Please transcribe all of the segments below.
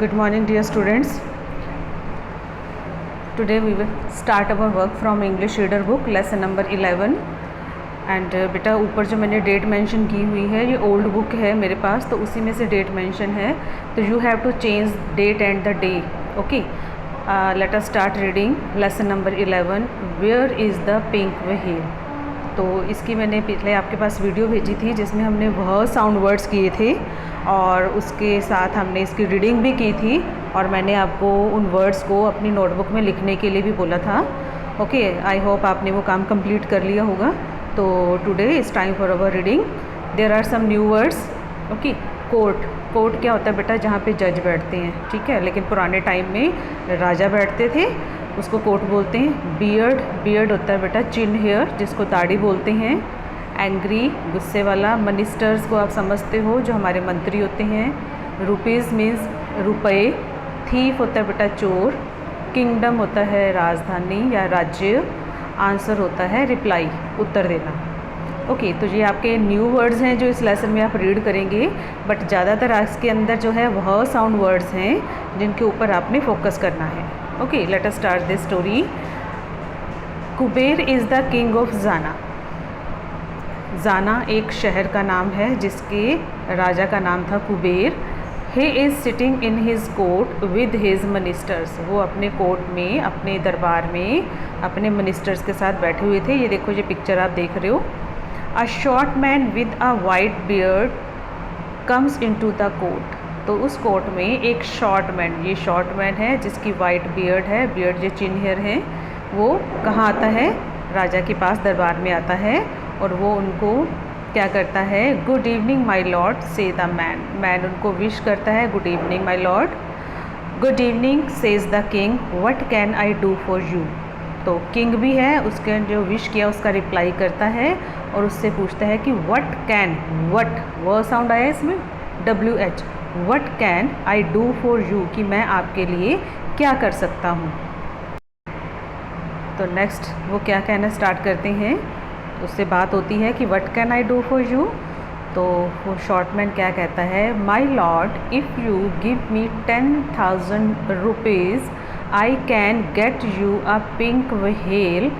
Good morning, dear students. Today we will start our work from English Reader book, lesson number 11. And बेटा ऊपर जो मैंने date mention की हुई है ये ओल्ड बुक है मेरे पास, तो उसी में से डेट मेंशन है, तो you have to change date and the day. Okay, let us start reading lesson number 11. Where is the pink wheel. तो इसकी मैंने पहले आपके पास वीडियो भेजी थी जिसमें हमने वह साउंड वर्ड्स किए थे और उसके साथ हमने इसकी रीडिंग भी की थी, और मैंने आपको उन वर्ड्स को अपनी नोटबुक में लिखने के लिए भी बोला था. ओके, आई होप आपने वो काम कंप्लीट कर लिया होगा. तो today is time for our reading. There are some new words. Okay, court. Court क्या होता है बेटा? जहाँ पे जज बैठते हैं, ठीक है, लेकिन पुराने टाइम में राजा बैठते थे, उसको कोर्ट बोलते हैं. बियर्ड. बियर्ड होता है बेटा चिन हेयर, जिसको दाढ़ी बोलते हैं. एंग्री, गुस्से वाला. मिनिस्टर्स को आप समझते हो, जो हमारे मंत्री होते हैं. रुपीज़ मीन्स रुपए. थीफ होता है बेटा चोर. किंगडम होता है राजधानी या राज्य. आंसर होता है रिप्लाई, उत्तर देना. ओके, तो ये आपके न्यू वर्ड्स हैं जो इस लेसन में आप रीड करेंगे, बट ज़्यादातर आज के अंदर जो है वह साउंड वर्ड्स हैं जिनके ऊपर आपने फोकस करना है. Okay, let us start this story. Kuber is the king of Zana. Zana एक शहर का नाम है जिसके राजा का नाम था Kuber. He is sitting in his court with his ministers. वो अपने कोर्ट में, अपने दरबार में अपने मिनिस्टर्स के साथ बैठे हुए थे. ये देखो, ये पिक्चर आप देख रहे हो. A short man with a white beard comes into the court. तो उस कोर्ट में एक शॉर्ट मैन, ये शॉर्ट मैन है जिसकी वाइट बियर्ड है. बियर्ड जो चिन हेयर है, वो कहाँ आता है? राजा के पास दरबार में आता है, और वो उनको क्या करता है? गुड इवनिंग माई लॉर्ड से द मैन. मैन उनको विश करता है, good evening my lord. Good evening says the king, what can I do for you. तो किंग भी है, उसके जो विश किया उसका रिप्लाई करता है और उससे पूछता है कि व्हाट कैन, व्हाट वह साउंड आया इसमें, WH. What can I do for you, कि मैं आपके लिए क्या कर सकता हूँ. तो नेक्स्ट वो क्या कहना स्टार्ट करते हैं, उससे बात होती है कि what can I do for you. तो वो शॉर्टमैन क्या कहता है? My lord, if you give me 10,000 rupees I can get you a pink wheel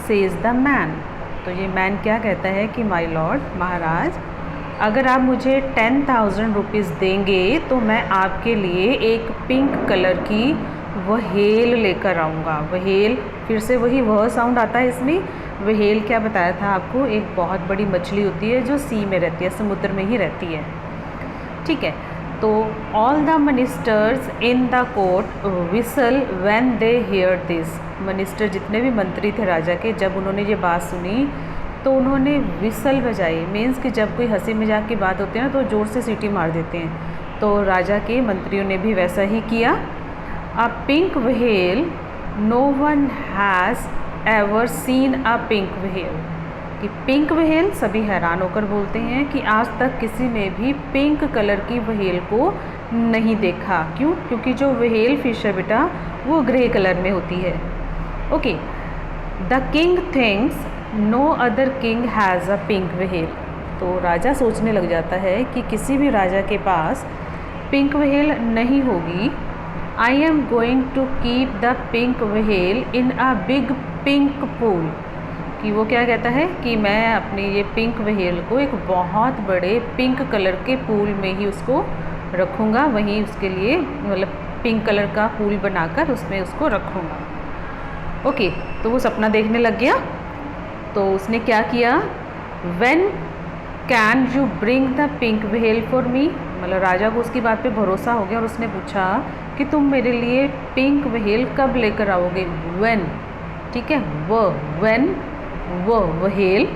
says the man. तो ये मैन क्या कहता है कि माई लॉर्ड, महाराज, अगर आप मुझे 10,000 रुपीज़ देंगे तो मैं आपके लिए एक पिंक कलर की व्हेल लेकर आऊँगा. व्हेल, फिर से वही वह साउंड आता है इसमें. व्हेल क्या बताया था आपको? एक बहुत बड़ी मछली होती है जो सी में रहती है, समुद्र में ही रहती है, ठीक है. तो all the ministers in the court whistle when they hear this. Minister जितने भी मंत्री थे राजा के, जब उन्होंने ये बात सुनी तो उन्होंने विसल बजाई. मीन्स कि जब कोई हंसी मजाक की बात होती है ना, तो ज़ोर से सीटी मार देते हैं. तो राजा के मंत्रियों ने भी वैसा ही किया. A pink whale, no one has ever seen a pink whale. कि पिंक व्हेल, सभी हैरान होकर बोलते हैं कि आज तक किसी ने भी पिंक कलर की व्हेल को नहीं देखा. क्यों? क्योंकि जो व्हेल फिश है बेटा वो ग्रे कलर में होती है. Okay, the king thinks no other king has a pink whale. तो राजा सोचने लग जाता है कि किसी भी राजा के पास पिंक व्हेल नहीं होगी. I am going to keep the pink whale in a big pink pool. कि वो क्या कहता है कि मैं अपनी ये पिंक व्हेल को एक बहुत बड़े पिंक कलर के पूल में ही उसको रखूँगा. वहीं उसके लिए मतलब पिंक कलर का पूल बनाकर उसमें उसको रखूँगा. ओके, तो वो सपना देखने लग गया. तो उसने क्या किया? When can you bring the pink whale for me. मतलब राजा को उसकी बात पे भरोसा हो गया और उसने पूछा कि तुम मेरे लिए पिंक व्हेल कब लेकर आओगे. व्हेन, ठीक है, व्हेन वो whale.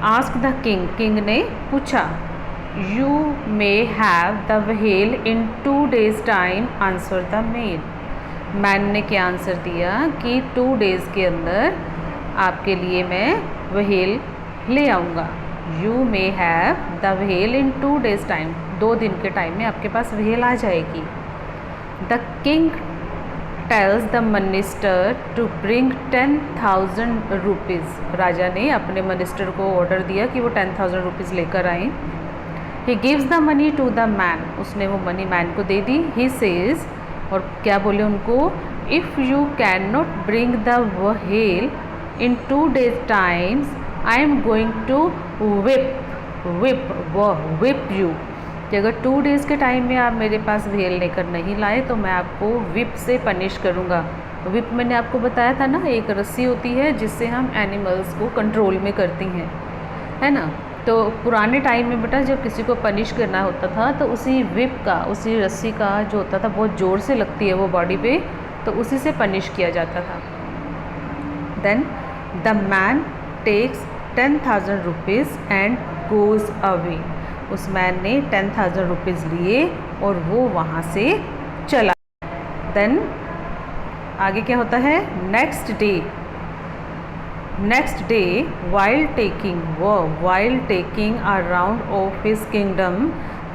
Ask the king, king ने पूछा. You may have the whale in 2 days time, answer the man. Man ने क्या आंसर दिया कि 2 days के अंदर आपके लिए मैं व्हेल ले आऊँगा. You may have the whale in 2 days time, 2 दिन के टाइम में आपके पास व्हेल आ जाएगी. The king tells the minister to bring 10,000 rupees. राजा ने अपने मिनिस्टर को ऑर्डर दिया कि वो 10,000 रुपीज़ लेकर आएँ. He gives the money to the man, उसने वो मनी मैन को दे दी। ही सेज, और क्या बोले उनको, if you can not bring the whale in 2 days times I am going to whip you, कि अगर 2 days के टाइम में आप मेरे पास व्हेल लेकर नहीं लाए तो मैं आपको विप से पनिश करूँगा। विप मैंने आपको बताया था ना, एक रस्सी होती है जिससे हम एनिमल्स को कंट्रोल में करती हैं, है ना। तो पुराने टाइम में बेटा जब किसी को पनिश करना होता था तो उसी विप का, उसी रस्सी का जो होता था, बहुत ज़ोर से लगती है वो बॉडी पे, तो उसी से पनिश किया जाता था। Then the man takes 10,000 rupees and goes away, उस मैन ने 10,000 रुपीज़ लिए और वो वहाँ से चला। देन आगे क्या होता है, next day while taking a round of his kingdom,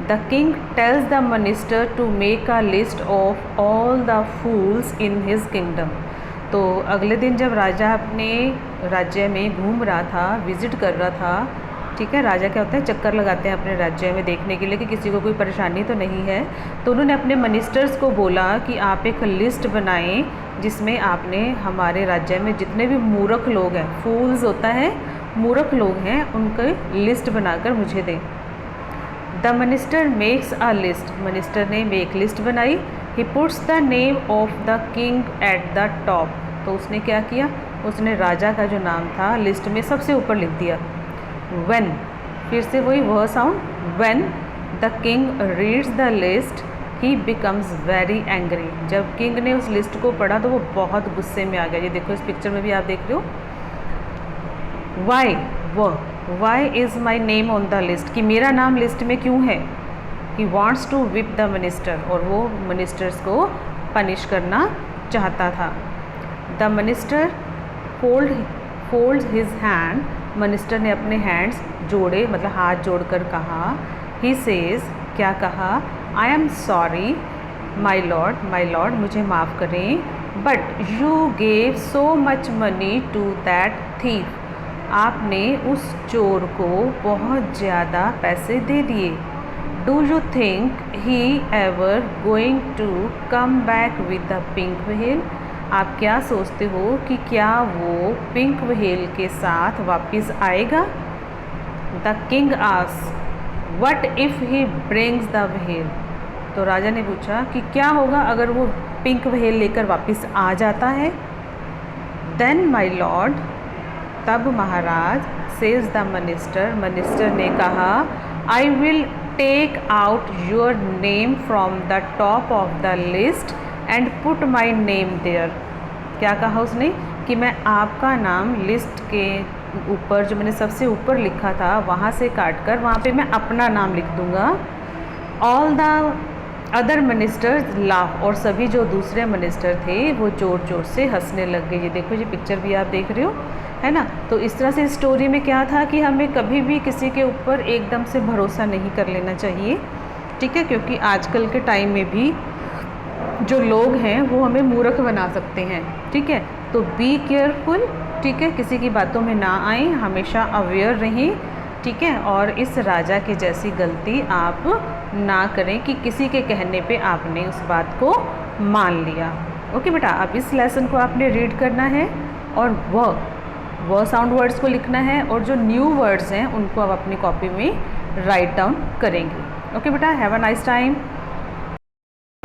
the king tells the minister to make a list of all the fools in his kingdom। तो अगले दिन जब राजा अपने राज्य में घूम रहा था, विजिट कर रहा था, ठीक है, राजा क्या होता है, चक्कर लगाते हैं अपने राज्य में देखने के लिए कि किसी को कोई परेशानी तो नहीं है। तो उन्होंने अपने मिनिस्टर्स को बोला कि आप एक लिस्ट बनाएं जिसमें आपने हमारे राज्य में जितने भी मूर्ख लोग हैं, फूल्स होता है, मूर्ख लोग हैं, उनकी लिस्ट बनाकर मुझे दें। The minister makes a list, minister ने एक लिस्ट बनाई। He puts the name of the king at the top, तो उसने क्या किया, उसने राजा का जो नाम था लिस्ट में सबसे ऊपर लिख दिया। When, फिर से वही वह sound, when the king reads the list he becomes very angry, जब किंग ने उस लिस्ट को पढ़ा तो वो बहुत गुस्से में आ गया। ये देखो इस पिक्चर में भी आप देख रहे हो, why is my name on the list, कि मेरा नाम लिस्ट में क्यों है। he wants to whip the minister, और वो मिनिस्टर्स को पनिश करना चाहता था। the minister folds his hand, minister ने अपने हैंड्स जोड़े, मतलब हाथ जोड़कर कहा, ही सेज, क्या कहा, I am sorry my lord, मुझे माफ़ करें, but you gave so much money to that thief, आपने उस चोर को बहुत ज़्यादा पैसे दे दिए। Do you think he ever going to come back with the pink whale, आप क्या सोचते हो कि क्या वो पिंक व्हेल के साथ वापस आएगा। The king asked, what if he brings the whale, तो राजा ने पूछा कि क्या होगा अगर वो पिंक व्हेल लेकर वापस आ जाता है। देन माय लॉर्ड, तब महाराज, सेज द मिनिस्टर ने कहा, I will take out your name from the top of the list and put my name there, क्या कहा उसने कि मैं आपका नाम लिस्ट के ऊपर, जो मैंने सबसे ऊपर लिखा था वहाँ से काट कर वहाँ पे मैं अपना नाम लिख दूँगा। All the other ministers laugh, और सभी जो दूसरे मिनिस्टर थे वो जोर जोर से हंसने लग गए। ये देखो, ये पिक्चर भी आप देख रहे हो, है ना। तो इस तरह से स्टोरी में क्या था कि हमें कभी भी किसी के ऊपर एकदम से भरोसा नहीं कर लेना चाहिए, ठीक है, क्योंकि आजकल के टाइम में भी जो लोग हैं वो हमें मूर्ख बना सकते हैं, ठीक है। तो बी केयरफुल, ठीक है, किसी की बातों में ना आए, हमेशा अवेयर रहें, ठीक है, और इस राजा के जैसी गलती आप ना करें कि किसी के कहने पे आपने उस बात को मान लिया। ओके बेटा, अब इस लेसन को आपने रीड करना है और वह साउंड वर्ड्स को लिखना है, और जो न्यू वर्ड्स हैं उनको आप अपनी कॉपी में राइट डाउन करेंगे। ओके बेटा, हैव अ नाइस टाइम।